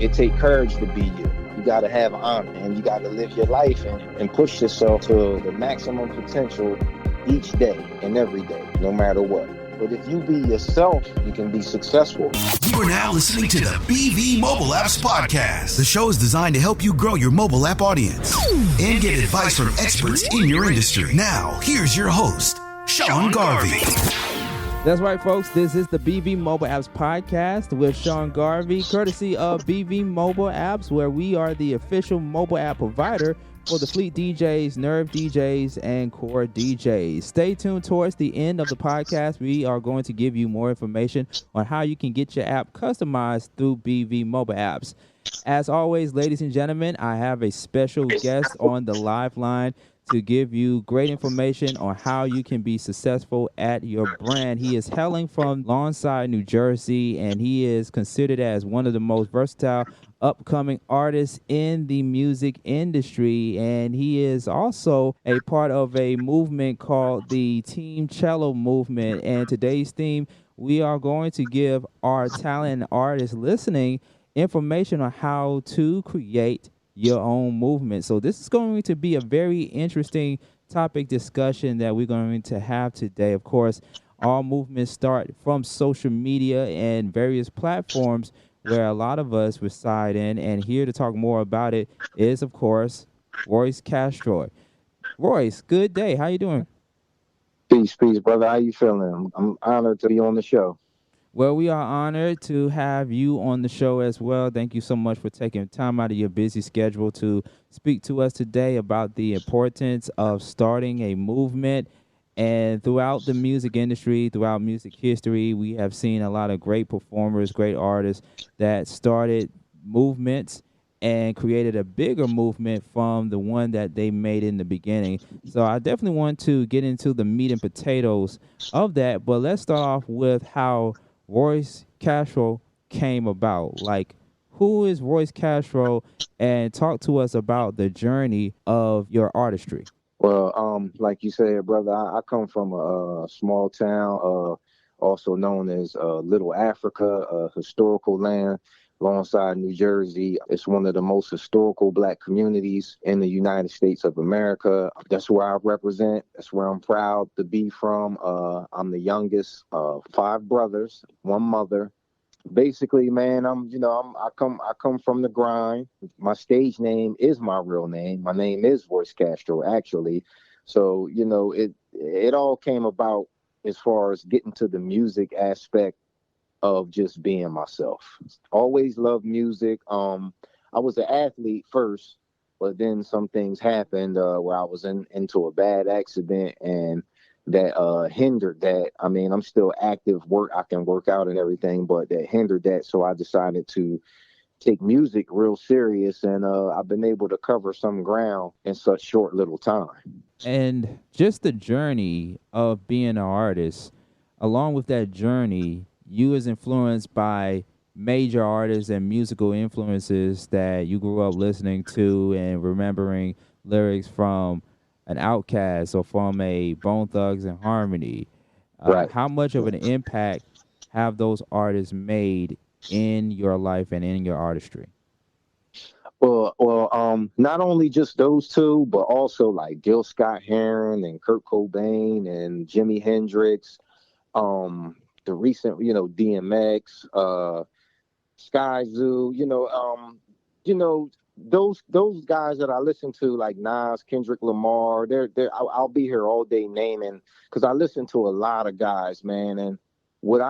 It takes courage to be you. You got to have honor, and you got to live your life and push yourself to the maximum potential each day and every day, no matter what. But if you be yourself, you can be successful. You are now listening to the BV Mobile Apps Podcast. The show is designed to help you grow your mobile app audience and get advice from experts in your industry. Now, here's your host, Sean Garvey. That's right, folks. This is the BV Mobile Apps Podcast with Sean Garvey, courtesy of BV Mobile Apps, where we are the official mobile app provider for the Fleet DJs, Nerve DJs, and Core DJs. Stay tuned towards the end of the podcast. We are going to give you more information on how you can get your app customized through BV Mobile Apps. As always, ladies and gentlemen, I have a special guest on the live line to give you great information on how you can be successful at your brand. He is hailing from Lawnside, New Jersey, and he is considered as one of the most versatile upcoming artists in the music industry, and he is also a part of a movement called the Team Cello Movement. And today's theme, we are going to give our talented artists listening information on how to create your own movement. So this is going to be a very interesting topic discussion that we're going to have today. Of course, all movements start from social media and various platforms where a lot of us reside in, and here to talk more about it is, of course, Royce Castro. Royce, good day. How you doing? Peace, brother. How you feeling? I'm honored to be on the show. Well, we are honored to have you on the show as well. Thank you so much for taking time out of your busy schedule to speak to us today about the importance of starting a movement. And throughout the music industry, throughout music history, we have seen a lot of great performers, great artists that started movements and created a bigger movement from the one that they made in the beginning. So I definitely want to get into the meat and potatoes of that. But let's start off with how Royce Castro came about. Like, who is Royce Castro? And talk to us about the journey of your artistry. Well, like you said, brother, I come from a small town, also known as Little Africa, a historical land, Lawnside, New Jersey. It's one of the most historical Black communities in the United States of America. That's where I represent. That's where I'm proud to be from. I'm the youngest of 5 brothers, 1 mother. Basically, man, I come from the grind. My stage name is my real name. My name is Royce Castro, actually. So, it all came about as far as getting to the music aspect of just being myself. Always loved music. I was an athlete first, but then some things happened where I was into a bad accident, and that hindered that. I mean, I'm still active, I can work out and everything, but that hindered that. So I decided to take music real serious, and I've been able to cover some ground in such short little time. And just the journey of being an artist, along with that journey, you was influenced by major artists and musical influences that you grew up listening to and remembering lyrics from an Outkast or from a Bone Thugs and Harmony. Right. How much of an impact have those artists made in your life and in your artistry? Well, not only just those two, but also like Gil Scott-Heron and Kurt Cobain and Jimi Hendrix, the recent, DMX, Sky Zoo, those guys that I listen to, like Nas, Kendrick Lamar, I'll be here all day naming, because I listen to a lot of guys, man. And what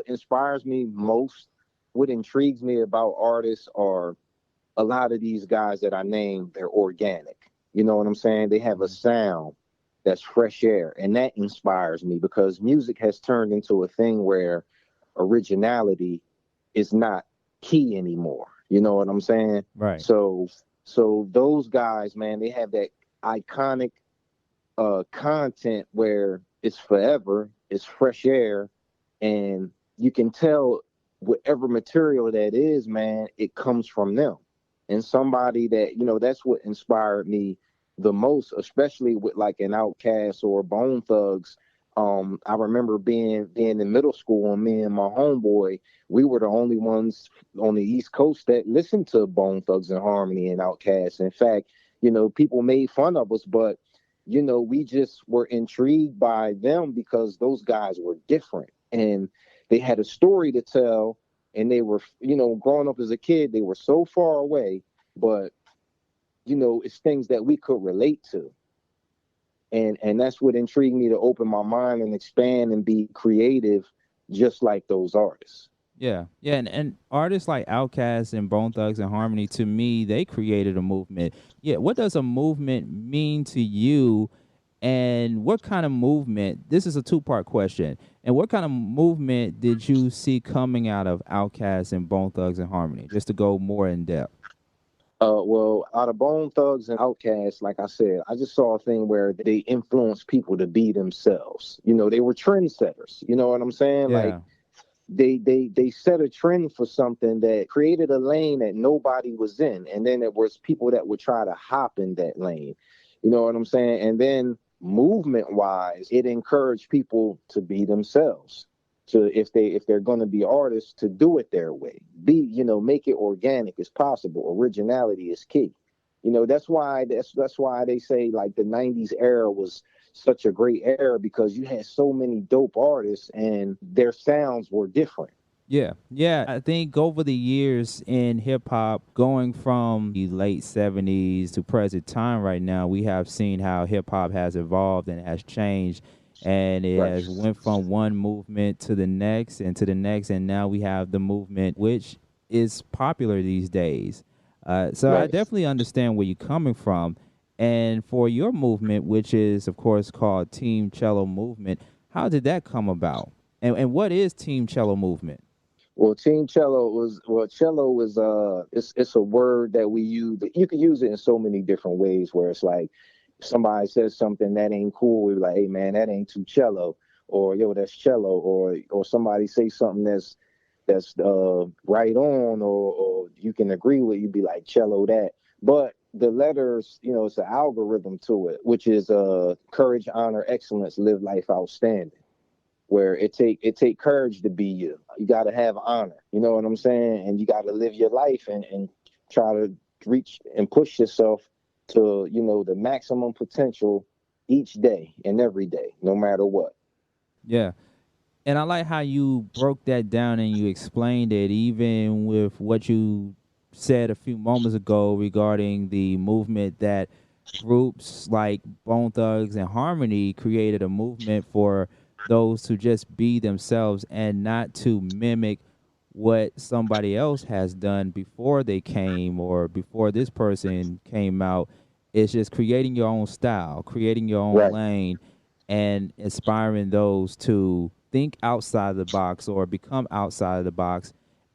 inspires me most, what intrigues me about artists are a lot of these guys that I named, they're organic. You know what I'm saying? They have a sound that's fresh air, and that inspires me, because music has turned into a thing where originality is not key anymore. You know what I'm saying? Right. So those guys, man, they have that iconic content where it's forever, it's fresh air, and you can tell whatever material that is, man, it comes from them. And somebody that, that's what inspired me the most, especially with like an Outkast or Bone Thugs. I remember being in middle school, and me and my homeboy, we were the only ones on the East Coast that listened to Bone Thugs and Harmony and Outkast. In fact, people made fun of us, but we just were intrigued by them because those guys were different and they had a story to tell. And they were, growing up as a kid, they were so far away, but it's things that we could relate to. And that's what intrigued me to open my mind and expand and be creative, just like those artists. Yeah, yeah, and artists like Outkast and Bone Thugs and Harmony, to me, they created a movement. Yeah, what does a movement mean to you, and what kind of movement? This is a two-part question. And what kind of movement did you see coming out of Outkast and Bone Thugs and Harmony? Just to go more in depth. Well, out of Bone Thugs and Outkast, like I said, I just saw a thing where they influenced people to be themselves. They were trendsetters. You know what I'm saying? Yeah. Like they set a trend for something that created a lane that nobody was in, and then there was people that would try to hop in that lane. You know what I'm saying? And then movement wise, it encouraged people to be themselves, to if they're going to be artists, to do it their way, make it organic as possible. Originality is key. That's why they say like the 90s era was such a great era, because you had so many dope artists and their sounds were different. Yeah, yeah. I think over the years in hip hop, going from the late 70s to present time right now, we have seen how hip hop has evolved and has changed. And it has went from one movement to the next and to the next. And now we have the movement, which is popular these days. So I definitely understand where you're coming from. And for your movement, which is, of course, called Team Cello Movement, how did that come about? And what is Team Cello Movement? Well, Team Cello cello is it's a word that we use. You can use it in so many different ways, where it's like somebody says something that ain't cool, we're like, hey man, that ain't too cello, or yo, that's cello, or somebody say something that's right on, or you can agree with, you'd be like cello that. But the letters, it's an algorithm to it, which is courage, honor, excellence, live life outstanding. Where it take courage to be you. You got to have honor. You know what I'm saying? And you got to live your life and try to reach and push yourself to, the maximum potential each day and every day, no matter what. Yeah. And I like how you broke that down and you explained it, even with what you said a few moments ago regarding the movement that groups like Bone Thugs and Harmony created a movement for those to just be themselves and not to mimic what somebody else has done before they came or before this person came out. It's just creating your own style, creating your own lane, and inspiring those to think outside the box or become outside of the box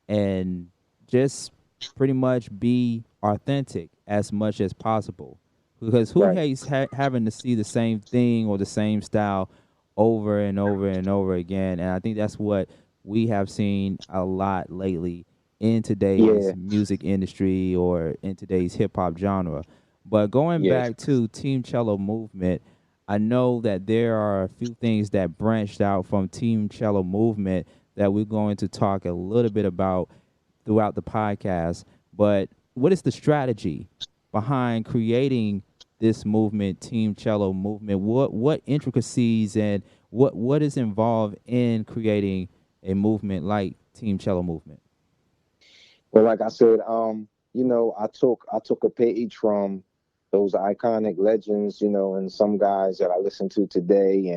and just pretty much be authentic as much as possible. Because who hates having to see the same thing or the same style over and over and over again? And I think that's what we have seen a lot lately in today's music industry or in today's hip-hop genre. But going back to Team Cello Movement, I know that there are a few things that branched out from Team Cello Movement that we're going to talk a little bit about throughout the podcast. But what is the strategy behind creating this movement, Team Cello Movement? What intricacies and what is involved in creating a movement like Team Cello Movement? Well, like I said, I took a page from those iconic legends, and some guys that I listen to today,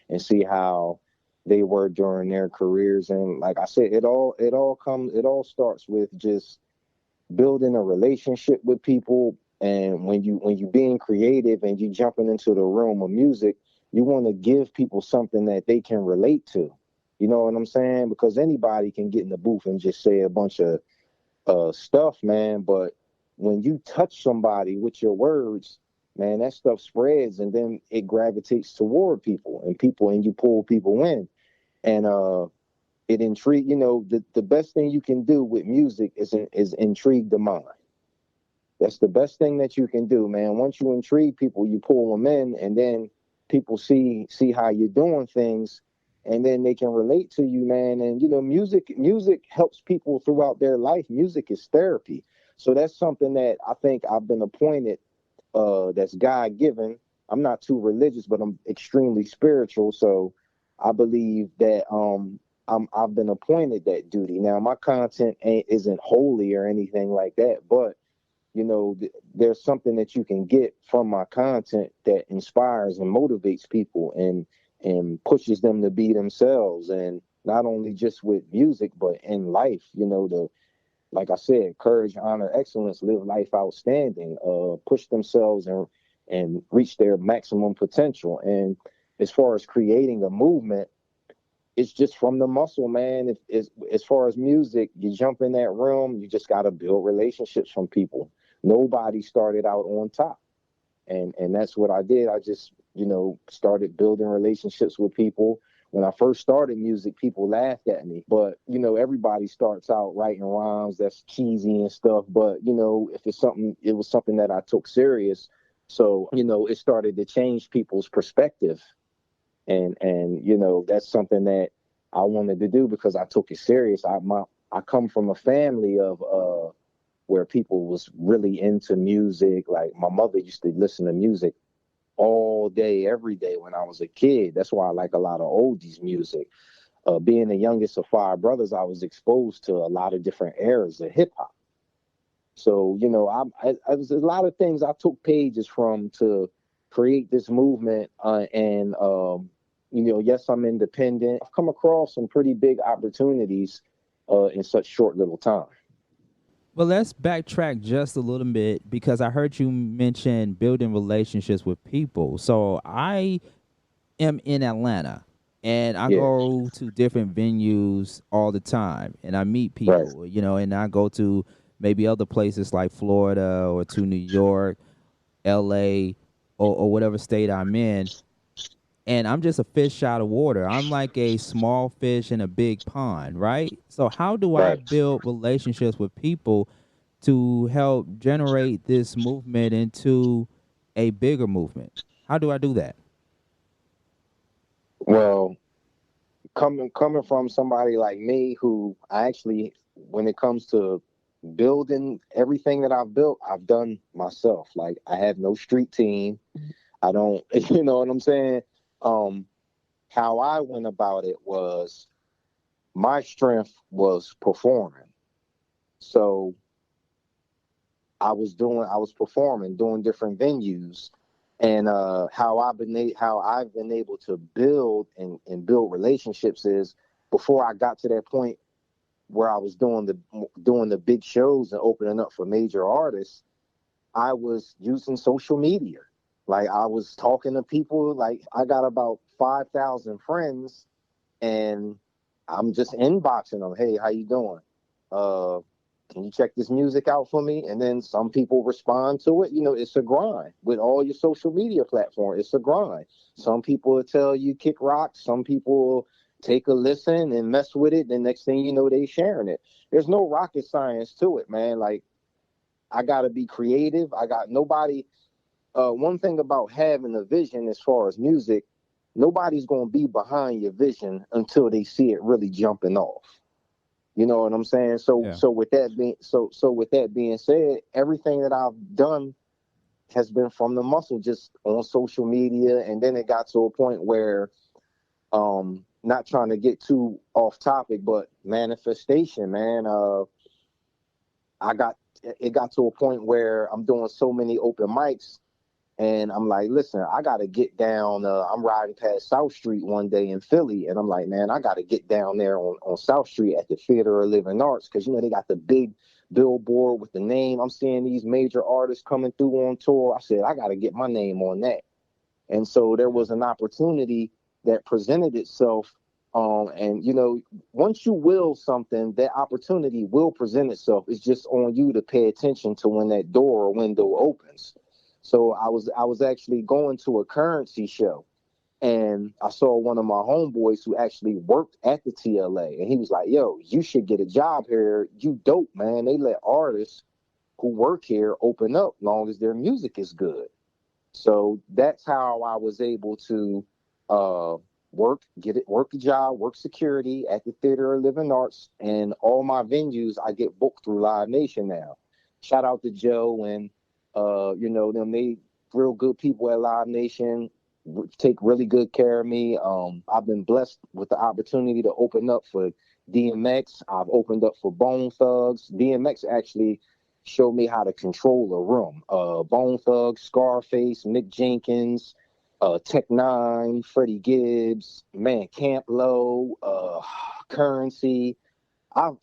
and see how they were during their careers. And like I said, it all starts with just building a relationship with people. And when you being creative and you jumping into the realm of music, you want to give people something that they can relate to. You know what I'm saying? Because anybody can get in the booth and just say a bunch of stuff, man. But when you touch somebody with your words, man, that stuff spreads, and then it gravitates toward people, and you pull people in. And it intrigue. The best thing you can do with music is intrigue the mind. That's the best thing that you can do, man. Once you intrigue people, you pull them in, and then people see how you're doing things, and then they can relate to you, man. And music helps people throughout their life. Music is therapy. So that's something that I think I've been appointed, that's God given. I'm not too religious, but I'm extremely spiritual. So I believe that I've been appointed that duty. Now my content isn't holy or anything like that, but there's something that you can get from my content that inspires and motivates people and pushes them to be themselves, and not only just with music but in life. Like I said, courage, honor, excellence, live life outstanding, push themselves and reach their maximum potential. And as far as creating a movement, it's just from the muscle, man. As far as music, you jump in that realm, you just got to build relationships from people. Nobody started out on top. And that's what I did. I just, started building relationships with people. When I first started music, people laughed at me. But, everybody starts out writing rhymes that's cheesy and stuff. But, if it was something that I took serious. So, it started to change people's perspective. And that's something that I wanted to do because I took it serious. I come from a family of where people was really into music. Like my mother used to listen to music all day, every day when I was a kid. That's why I like a lot of oldies music. Being the youngest of 5 brothers, I was exposed to a lot of different eras of hip hop. So, I was a lot of things I took pages from to create this movement. Yes, I'm independent. I've come across some pretty big opportunities in such short little time. Well, let's backtrack just a little bit because I heard you mention building relationships with people. So I am in Atlanta and I go to different venues all the time and I meet people, and I go to maybe other places like Florida or to New York, LA, or whatever state I'm in. And I'm just a fish out of water. I'm like a small fish in a big pond, right? So how do I build relationships with people to help generate this movement into a bigger movement? How do I do that? Well, coming from somebody like me who I actually, when it comes to building everything that I've built, I've done myself. Like I have no street team. I don't, you know what I'm saying? How I went about it was my strength was performing. So I was performing, doing different venues, and how I've been able to build and build relationships is before I got to that point where I was doing the big shows and opening up for major artists, I was using social media. Like I was talking to people. Like I got about 5,000 friends, and I'm just inboxing them. Hey, how you doing? Can you check this music out for me? And then some people respond to it. It's a grind with all your social media platforms. It's a grind. Some people will tell you kick rock. Some people take a listen and mess with it. The next thing you know, they sharing it. There's no rocket science to it, man. Like I got to be creative. I got nobody. One thing about having a vision as far as music, nobody's going to be behind your vision until they see it really jumping off. You know what I'm saying? So with that being said, everything that I've done has been from the muscle, just on social media. And then it got to a point where, not trying to get too off topic, but manifestation, man. It got to a point where I'm doing so many open mics. And I'm like, listen, I got to get down. I'm riding past South Street one day in Philly. And I'm like, man, I got to get down there on South Street at the Theater of Living Arts. Because, they got the big billboard with the name. I'm seeing these major artists coming through on tour. I said, I got to get my name on that. And so there was an opportunity that presented itself. And, once you will something, that opportunity will present itself. It's just on you to pay attention to when that door or window opens. So I was actually going to a currency show, and I saw one of my homeboys who actually worked at the TLA, and he was like, yo, you should get a job here. You dope, man. They let artists who work here open up long as their music is good. So that's how I was able to uh, work a job, work security at the Theater of Living Arts, and all my venues I get booked through Live Nation now. Shout out to Joe and them. They real good people at Live Nation. Take really good care of me. I've been blessed with the opportunity to open up for DMX. I've opened up for Bone Thugs. DMX actually showed me how to control a room. Bone Thugs, Scarface, Mick Jenkins, Tech Nine, Freddie Gibbs, man, Camp Low, Currency. I've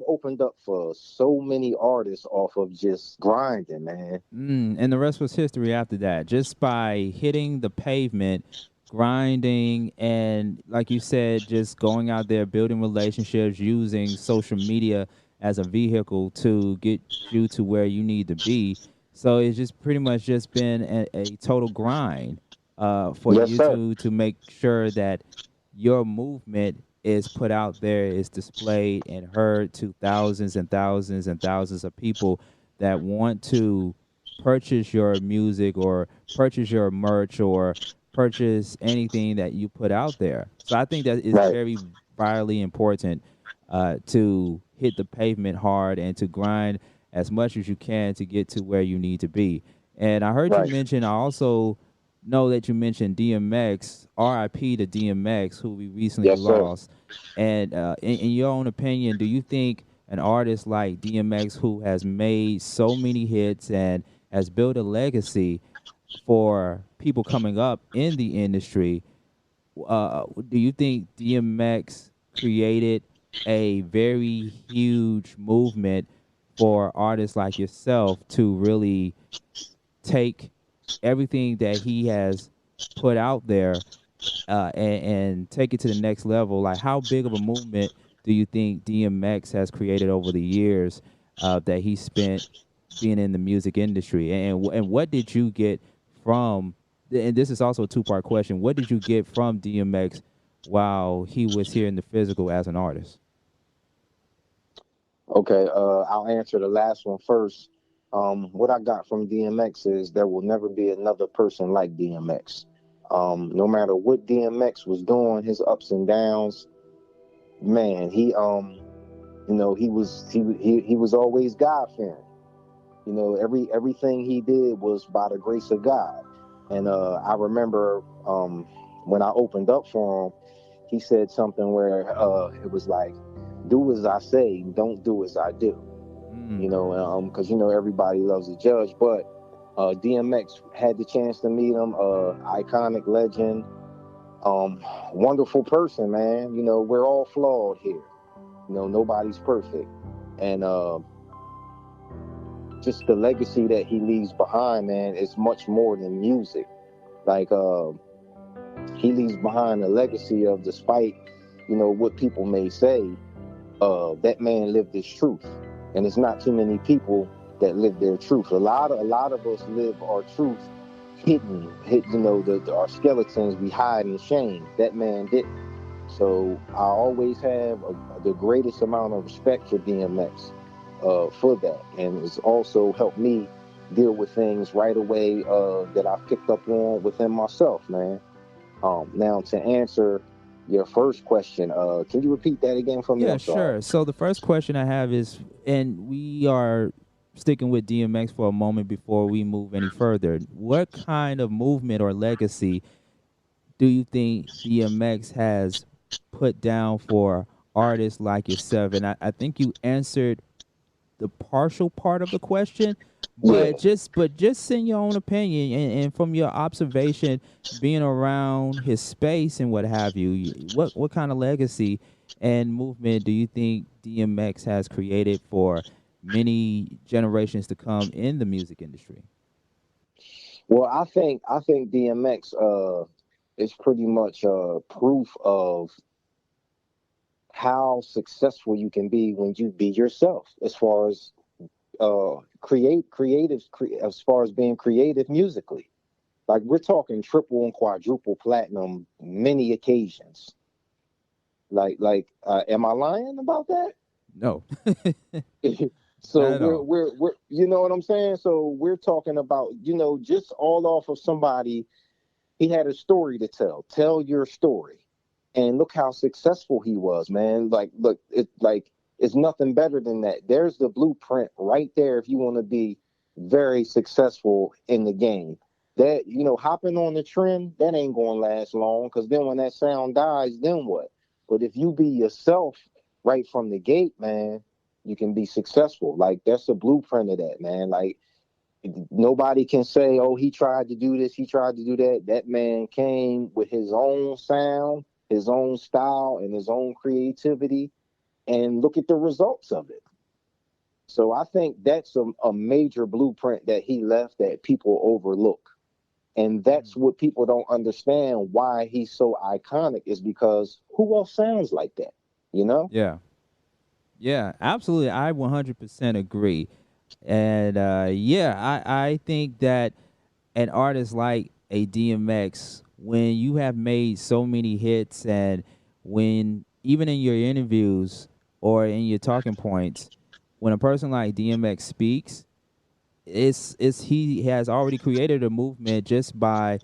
opened up for so many artists off of just grinding, man. And the rest was history after that. Just by hitting the pavement, grinding, and like you said, just going out there, building relationships, using social media as a vehicle to get you to where you need to be. So it's just pretty much just been a total grind for Yes, you sir. to make sure that your movement is put out there, is displayed and heard to thousands and thousands and thousands of people that want to purchase your music or purchase your merch or purchase anything that you put out there. So I think that is Right, very vitally important to hit the pavement hard and to grind as much as you can to get to where you need to be. And I heard you right. mention, I also know that you mentioned DMX, RIP to DMX, who we recently Yes, sir. lost. And in your own opinion, do you think an artist like DMX, who has made so many hits and has built a legacy for people coming up in the industry, do you think DMX created a very huge movement for artists like yourself to really take everything that he has put out there and take it to the next level? Like, how big of a movement do you think DMX has created over the years that he spent being in the music industry? And what did you get from? And this is also a two-part question. What did you get from DMX while he was here in the physical as an artist? Okay, I'll answer the last one first. What I got from DMX is there will never be another person like DMX. No matter what DMX was doing, his ups and downs, man, he was always God fearing. Everything he did was by the grace of God. And I remember when I opened up for him, he said something where it was like, "Do as I say, don't do as I do." Mm, Because everybody loves a judge, but DMX had the chance to meet him, iconic legend, wonderful person, man. We're all flawed here. Nobody's perfect, and just the legacy that he leaves behind, man, is much more than music. Like he leaves behind a legacy of, despite what people may say, that man lived his truth, and it's not too many people that live their truth. A lot of us live our truth hidden. Our skeletons we hide in shame. That man didn't. So I always have the greatest amount of respect for DMX for that, and it's also helped me deal with things right away that I've picked up on within myself, man. Now to answer your first question, can you repeat that again for me? yeah, I'm sorry. sure. So the first question I have is, and we are sticking with DMX for a moment before we move any further. What kind of movement or legacy do you think DMX has put down for artists like yourself? And I think you answered the partial part of the question, Yeah. but just in your own opinion and from your observation, being around his space and what have you, what kind of legacy and movement do you think DMX has created for many generations to come in the music industry? Well, I think DMX is pretty much proof of how successful you can be when you be yourself, as far as as far as being creative musically. Like, we're talking triple and quadruple platinum many occasions. Am I lying about that? No. So Not at all. we're you know what I'm saying? So we're talking about, just all off of somebody. He had a story to tell. Tell your story. And look how successful he was, man. Like, look, it's nothing better than that. There's the blueprint right there if you want to be very successful in the game. That, hopping on the trend, that ain't gonna last long, because then when that sound dies, then what? But if you be yourself right from the gate, man, you can be successful. Like, that's a blueprint of that, man. Like, nobody can say, oh, he tried to do this, he tried to do that. That man came with his own sound, his own style, and his own creativity, and look at the results of it. So I think that's a major blueprint that he left that people overlook. And that's what people don't understand, why he's so iconic, is because who else sounds like that, you know? Yeah. Yeah, absolutely. I 100% agree. And I think that an artist like a DMX, when you have made so many hits, and when even in your interviews or in your talking points, when a person like DMX speaks, it's he has already created a movement just by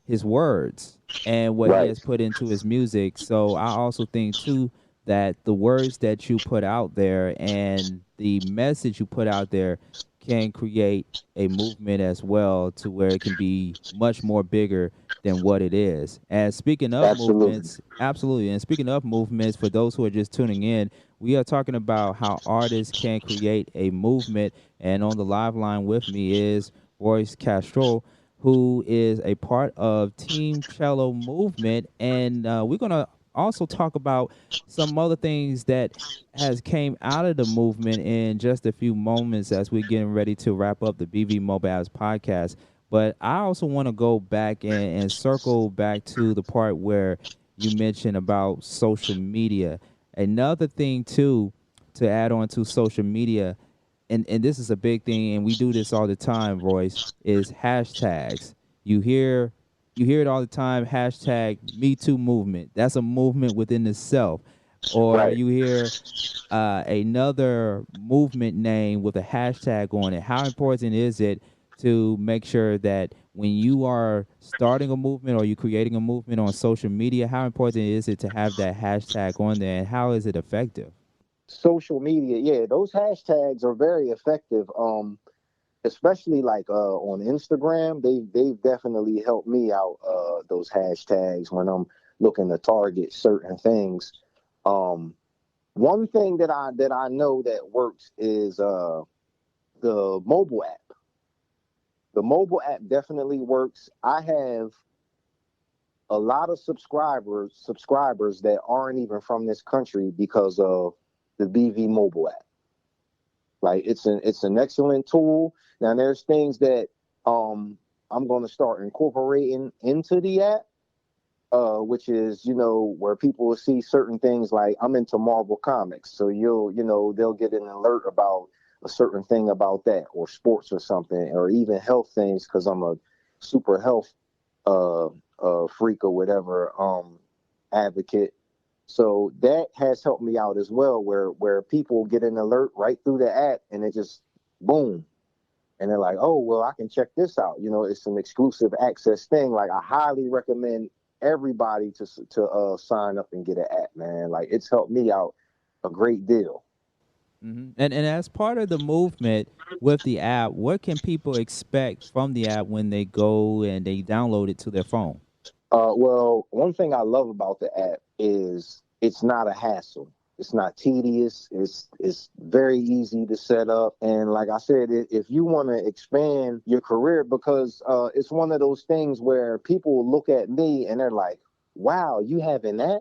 his words and what he Right. has put into his music. So I also think too that the words that you put out there and the message you put out there can create a movement as well, to where it can be much more bigger than what it is. And speaking of Absolutely. movements, absolutely. And speaking of movements, for those who are just tuning in, we are talking about how artists can create a movement. And on the live line with me is Royce Castro, who is a part of Team Cello Movement. And we're going to also talk about some other things that has came out of the movement in just a few moments as we're getting ready to wrap up the BV Mobile Apps podcast. But I also want to go back and circle back to the part where you mentioned about social media. Another thing, too, to add on to social media, and this is a big thing, and we do this all the time, Royce, is hashtags. You hear it all the time, hashtag Me Too movement. That's a movement within itself. Or Right. you hear another movement name with a hashtag on it. How important is it to make sure that when you are starting a movement or you're creating a movement on social media, how important is it to have that hashtag on there, and how is it effective? Social media, yeah, those hashtags are very effective. Especially like on Instagram, they've definitely helped me out. Those hashtags when I'm looking to target certain things. One thing that I know that works is the mobile app. The mobile app definitely works. I have a lot of subscribers that aren't even from this country because of the BV mobile app. Like, it's an excellent tool. Now there's things that I'm going to start incorporating into the app, which is, where people will see certain things. Like, I'm into Marvel comics, so they'll get an alert about a certain thing about that, or sports or something, or even health things, because I'm a super health freak or whatever, advocate. So that has helped me out as well, where people get an alert right through the app, and it just boom, and they're like, oh, well, I can check this out. It's an exclusive access thing. Like, I highly recommend everybody to sign up and get an app, man. Like, it's helped me out a great deal. Mm-hmm. And as part of the movement with the app, what can people expect from the app when they go and they download it to their phone? Well, one thing I love about the app is it's not a hassle. It's not tedious. It's very easy to set up. And like I said, if you want to expand your career, because it's one of those things where people look at me and they're like, wow, you having that?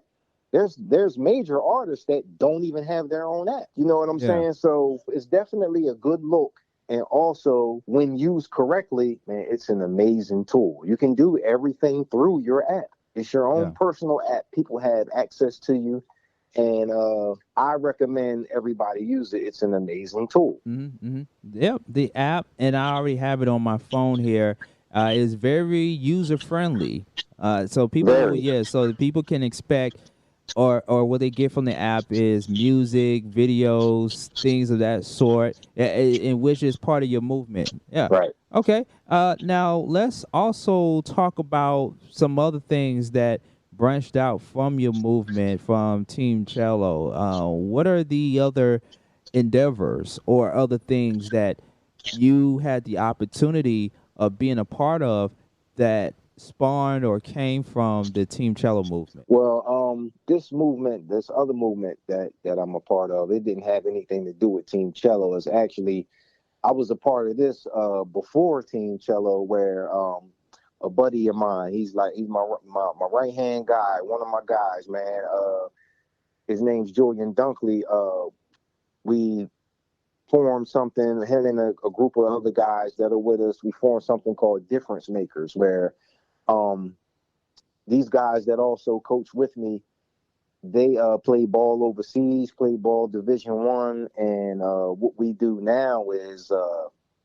There's major artists that don't even have their own app. You know what I'm Yeah. saying? So it's definitely a good look. And also, when used correctly, man, it's an amazing tool. You can do everything through your app. It's your own Yeah. personal app. People have access to you. And I recommend everybody use it. It's an amazing tool. Mm-hmm, mm-hmm. Yep, the app, and I already have it on my phone here, is very user friendly. So people, Very. yeah, so people can expect or what they get from the app is music, videos, things of that sort, in which is part of your movement. Yeah. Right. Okay. Now let's also talk about some other things that branched out from your movement from Team Cello. What are the other endeavors or other things that you had the opportunity of being a part of that spawned or came from the Team Cello movement? Well, this movement, this other movement that I'm a part of, it didn't have anything to do with Team Cello. It's actually I was a part of this before Team Cello, where a buddy of mine, he's my right hand guy, one of my guys, man. His name's Julian Dunkley. We formed something, him and a group of other guys that are with us. We formed something called Difference Makers, where um, these guys that also coach with me, they play ball overseas, play ball Division 1, and what we do now is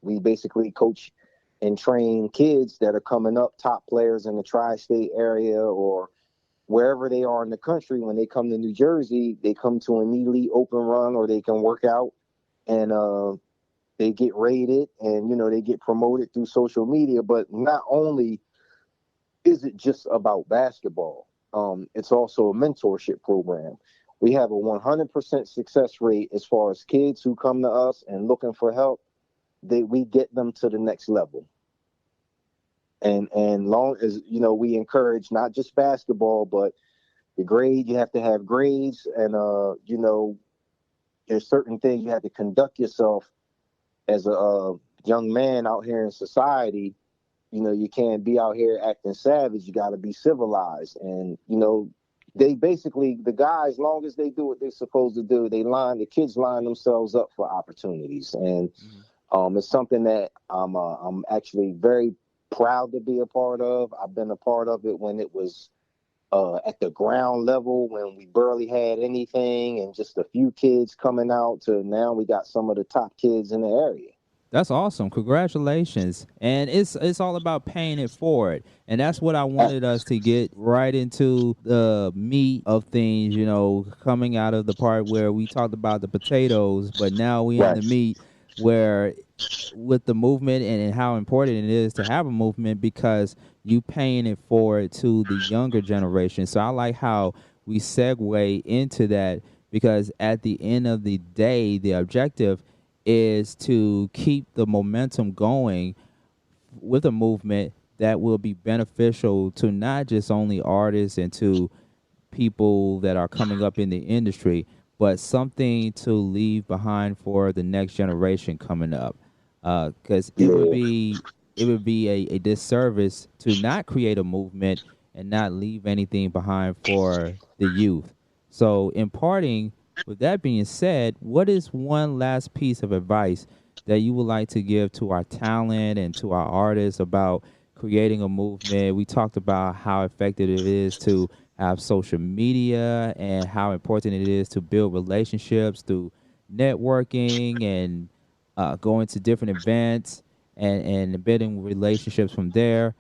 we basically coach and train kids that are coming up, top players in the tri-state area or wherever they are in the country. When they come to New Jersey, they come to an elite open run, or they can work out, and they get rated, and they get promoted through social media. But not only is it just about basketball, it's also a mentorship program. We have a 100% success rate as far as kids who come to us and looking for help. We get them to the next level. And long as we encourage not just basketball, but the grade. You have to have grades, and there's certain things you have to conduct yourself as a young man out here in society. You can't be out here acting savage. You got to be civilized. And, they basically, the guys, long as they do what they're supposed to do, the kids line themselves up for opportunities. And it's something that I'm actually very proud to be a part of. I've been a part of it when it was at the ground level, when we barely had anything and just a few kids coming out, to now we got some of the top kids in the area. That's awesome. Congratulations. And it's all about paying it forward. And that's what I wanted us to get right into the meat of things, coming out of the part where we talked about the potatoes, but now we in the meat where with the movement and how important it is to have a movement, because you paying it forward to the younger generation. So I like how we segue into that, because at the end of the day, the objective is to keep the momentum going with a movement that will be beneficial to not just only artists and to people that are coming up in the industry, but something to leave behind for the next generation coming up. Because it would be a disservice to not create a movement and not leave anything behind for the youth. So imparting, with that being said, what is one last piece of advice that you would like to give to our talent and to our artists about creating a movement? We talked about how effective it is to have social media and how important it is to build relationships through networking and going to different events and building relationships from there.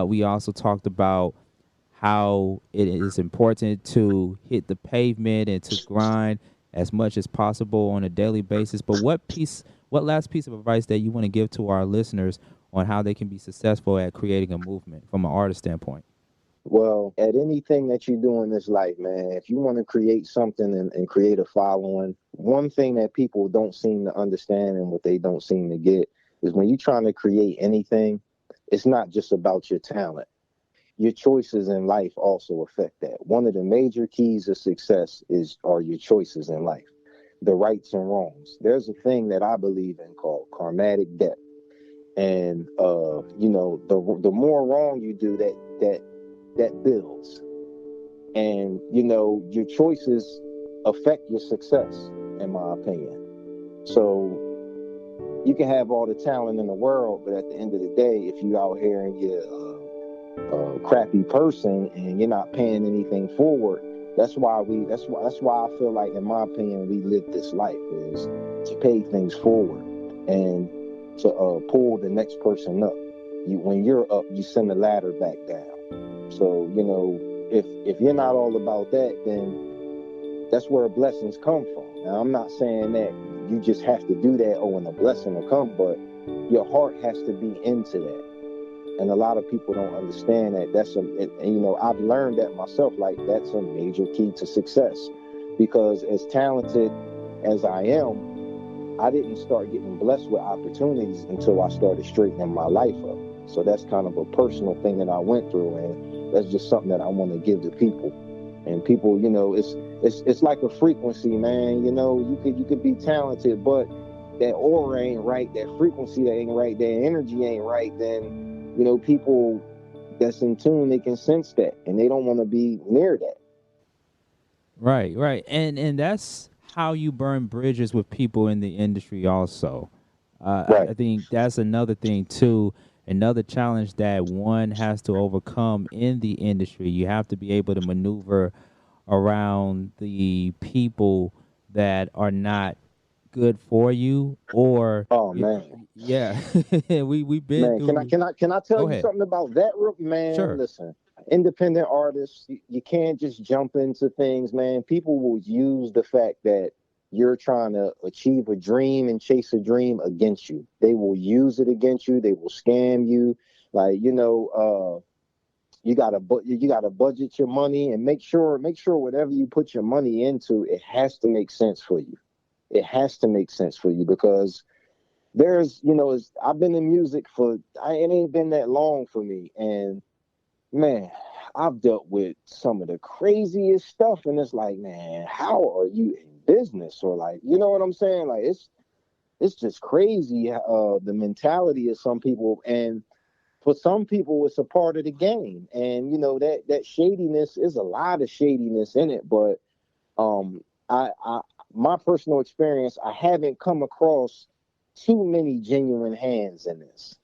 We also talked about how it is important to hit the pavement and to grind as much as possible on a daily basis. But what last piece of advice that you want to give to our listeners on how they can be successful at creating a movement from an artist standpoint? Well, at anything that you do in this life, man, if you want to create something and create a following, one thing that people don't seem to understand and what they don't seem to get is when you're trying to create anything, it's not just about your talent. Your choices in life also affect that. One of the major keys of success are your choices in life, the rights and wrongs. There's a thing that I believe in called karmatic debt. And the more wrong you do, that builds. And your choices affect your success, in my opinion. So you can have all the talent in the world, but at the end of the day, if you out here and you're a crappy person and you're not paying anything forward, that's why I feel like, in my opinion, we live this life, is to pay things forward and to pull the next person up. When you're up, you send the ladder back down. So if you're not all about that, then that's where blessings come from. Now, I'm not saying that you just have to do that, and a blessing will come, but your heart has to be into that. And a lot of people don't understand that. And I've learned that myself. Like, that's a major key to success, because as talented as I am, I didn't start getting blessed with opportunities until I started straightening my life up. So that's kind of a personal thing that I went through, and that's just something that I want to give to people. And people, it's like a frequency, man. You could be talented, but that aura ain't right, that frequency that ain't right, that energy ain't right, then people that's in tune, they can sense that, and they don't want to be near that. Right. And that's how you burn bridges with people in the industry also. Right. I think that's another thing too, another challenge that one has to overcome in the industry. You have to be able to maneuver around the people that are not good for you, or Oh man, yeah. we've been man, through. can I tell Go you ahead. something about that, man? Sure. Listen, independent artists, you can't just jump into things, man. People will use the fact that you're trying to achieve a dream and chase a dream against you. They will use it against you. They will scam you. Like, you gotta budget your money, and make sure whatever you put your money into, it has to make sense for you. It has to make sense for you, because I've been in music it ain't been that long for me, and man, I've dealt with some of the craziest stuff, and it's like, man, how are you in business? Or, like, you know what I'm saying? Like, it's just crazy, the mentality of some people, and for some people it's a part of the game, and that shadiness, is a lot of shadiness in it, but I my personal experience, I haven't come across too many genuine hands in this.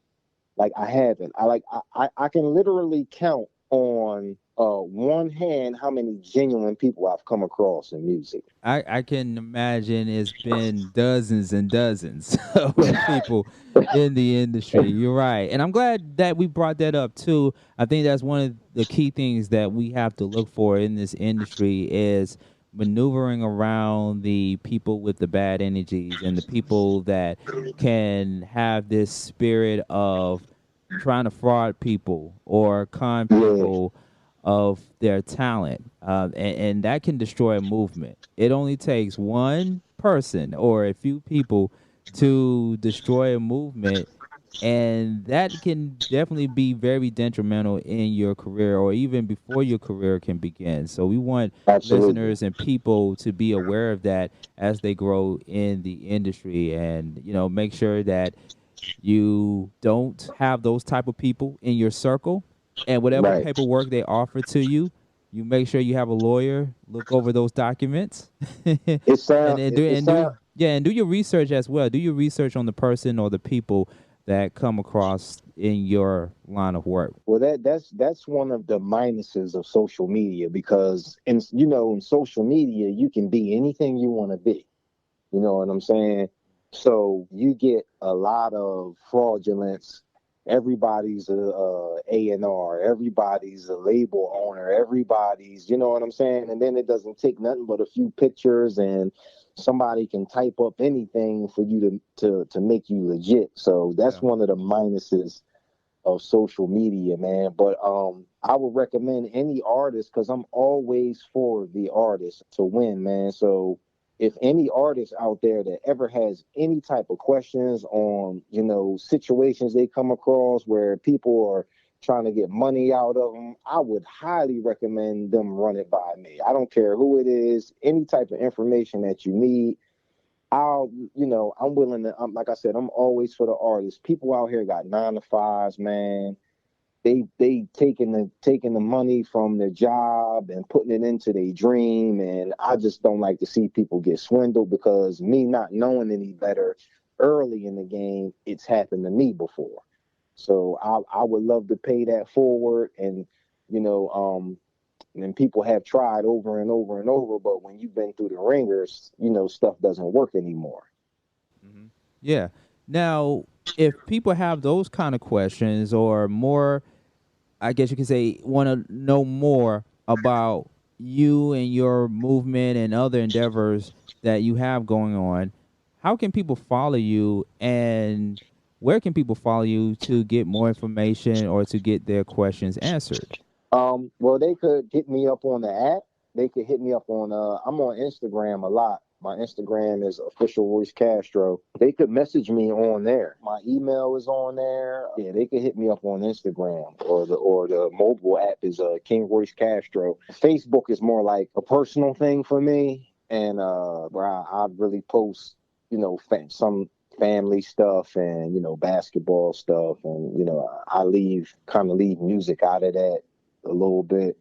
Like, I haven't. I can literally count on one hand how many genuine people I've come across in music. I can imagine it's been dozens and dozens of people in the industry. You're right. And I'm glad that we brought that up too. I think that's one of the key things that we have to look for in this industry is maneuvering around the people with the bad energies and the people that can have this spirit of trying to fraud people or con Yeah, people of their talent, and that can destroy a movement. It only takes one person or a few people to destroy a movement, and that can definitely be very detrimental in your career or even before your career can begin. So we want absolutely. listeners and people to be aware of that as they grow in the industry, and make sure that you don't have those type of people in your circle, and whatever Right. paperwork they offer to you, you make sure you have a lawyer look over those documents, and It sound and it, do it and do sound yeah, and do your research as well. Do your research on the person or the people that come across in your line of work. well, that's one of the minuses of social media, because in social media you can be anything you want to be. You know what I'm saying? So you get a lot of fraudulence. Everybody's a A&R. Everybody's a label owner. Everybody's, you know what I'm saying? And then it doesn't take nothing but a few pictures, and somebody can type up anything for you to make you legit. So that's Yeah. one of the minuses of social media, man. But I would recommend any artist, because I'm always for the artist to win, man. So if any artist out there that ever has any type of questions on, situations they come across where people are trying to get money out of them, I would highly recommend them run it by me. I don't care who it is, any type of information that you need. I'm willing to, like I said, I'm always for the artists. People out here got 9 to 5s, man. They taking the money from their job and putting it into their dream, and I just don't like to see people get swindled, because me not knowing any better early in the game, it's happened to me before. So I would love to pay that forward, and you know and people have tried over and over and over, but when you've been through the ringers, stuff doesn't work anymore. Yeah. Now, if people have those kind of questions or more, I guess you could say, want to know more about you and your movement and other endeavors that you have going on, how can people follow you, and where can people follow you to get more information or to get their questions answered? Well, they could hit me up on the app. They could hit me up on, I'm on Instagram a lot. My Instagram is official Royce Castro. They could message me on there. My email is on there. Yeah, they could hit me up on Instagram, or the mobile app is King Royce Castro. Facebook is more like a personal thing for me, and where I really post, some family stuff and basketball stuff, and I kind of leave music out of that a little bit.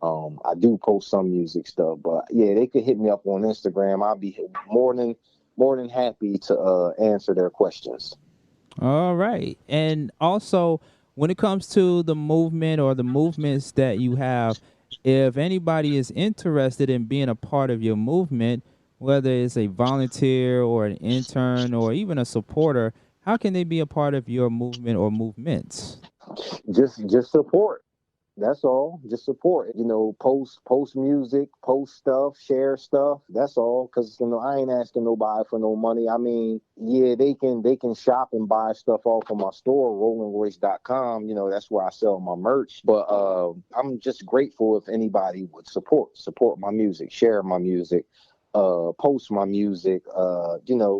I do post some music stuff, but yeah, they could hit me up on Instagram. I'll be more than happy to answer their questions. All right. And also, when it comes to the movement or the movements that you have, if anybody is interested in being a part of your movement, whether it's a volunteer or an intern or even a supporter, how can they be a part of your movement or movements? Just support. That's all. Just support. Post music, post stuff, share stuff. That's all. Because I ain't asking nobody for no money. I mean, yeah, they can shop and buy stuff off of my store, rollingroyce.com. That's where I sell my merch. But I'm just grateful if anybody would support my music, share my music, post my music,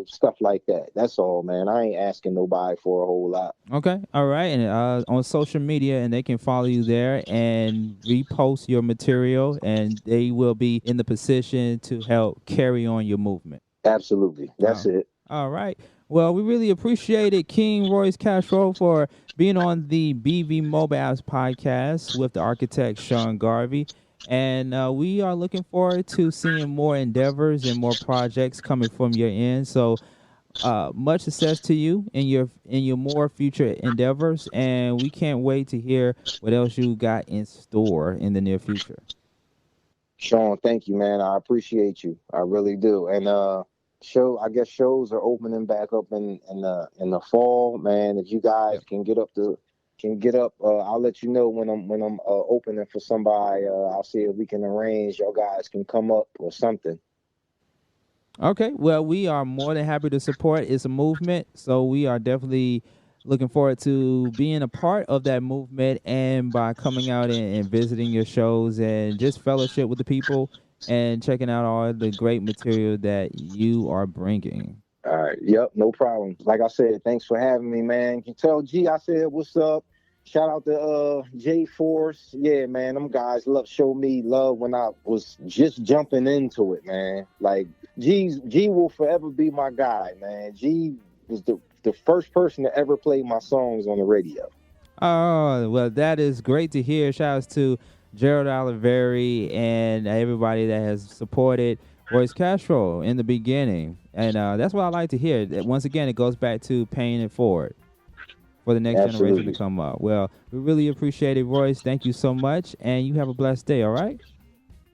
stuff like that. That's all, man. I ain't asking nobody for a whole lot. Okay. All right. And on social media, and they can follow you there and repost your material, and they will be in the position to help carry on your movement. Absolutely. That's it. All right. Well, we really appreciate it, King Royce Castro, for being on the BV Mobile Apps podcast with the architect Sean Garvey. And we are looking forward to seeing more endeavors and more projects coming from your end. So much success to you in your more future endeavors. And we can't wait to hear what else you got in store in the near future. Sean, thank you, man. I appreciate you. I really do. And I guess shows are opening back up in the fall, man. If you guys can get up, I'll let you know when I'm opening for somebody. I'll see if we can arrange. Y'all guys can come up or something. Okay. Well, we are more than happy to support. It's a movement, so we are definitely looking forward to being a part of that movement, and by coming out and visiting your shows and just fellowship with the people and checking out all the great material that you are bringing. All right. Yep. No problem. Like I said, thanks for having me, man. You tell G I said what's up. Shout out to J Force. Yeah, man. Them guys show me love when I was just jumping into it, man. Like G will forever be my guy, man. G was the first person to ever play my songs on the radio. Oh, well, that is great to hear. Shout outs to Gerald Oliveri and everybody that has supported Royce Castro in the beginning. And that's what I like to hear. Once again, it goes back to paying it forward for the next generation to come up. Well, we really appreciate it, Royce. Thank you so much. And you have a blessed day, all right?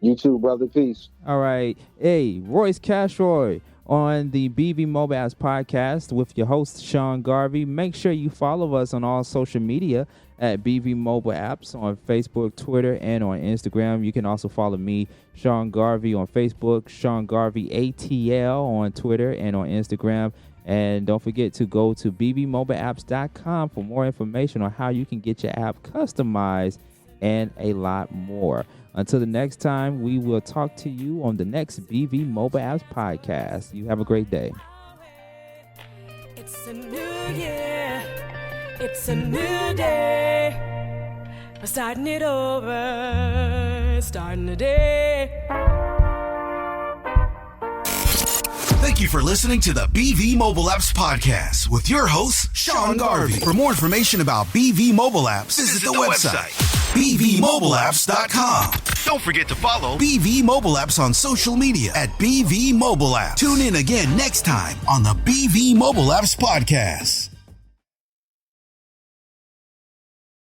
You too, brother. Peace. All right. Hey, Royce Castro on the BV Mobile Apps podcast with your host, Sean Garvey. Make sure you follow us on all social media at BV Mobile Apps on Facebook, Twitter, and on Instagram. You can also follow me, Sean Garvey, on Facebook, Sean Garvey ATL on Twitter and on Instagram. And don't forget to go to bbmobileapps.com for more information on how you can get your app customized and a lot more. Until the next time, we will talk to you on the next BV Mobile Apps podcast. You have a great day. It's a new year. It's a new day. We're starting it over. Starting the day. Thank you for listening to the BV Mobile Apps podcast with your host, Sean Garvey. For more information about BV Mobile Apps, visit the website, bvmobileapps.com. Don't forget to follow BV Mobile Apps on social media at BV Mobile Apps. Tune in again next time on the BV Mobile Apps podcast.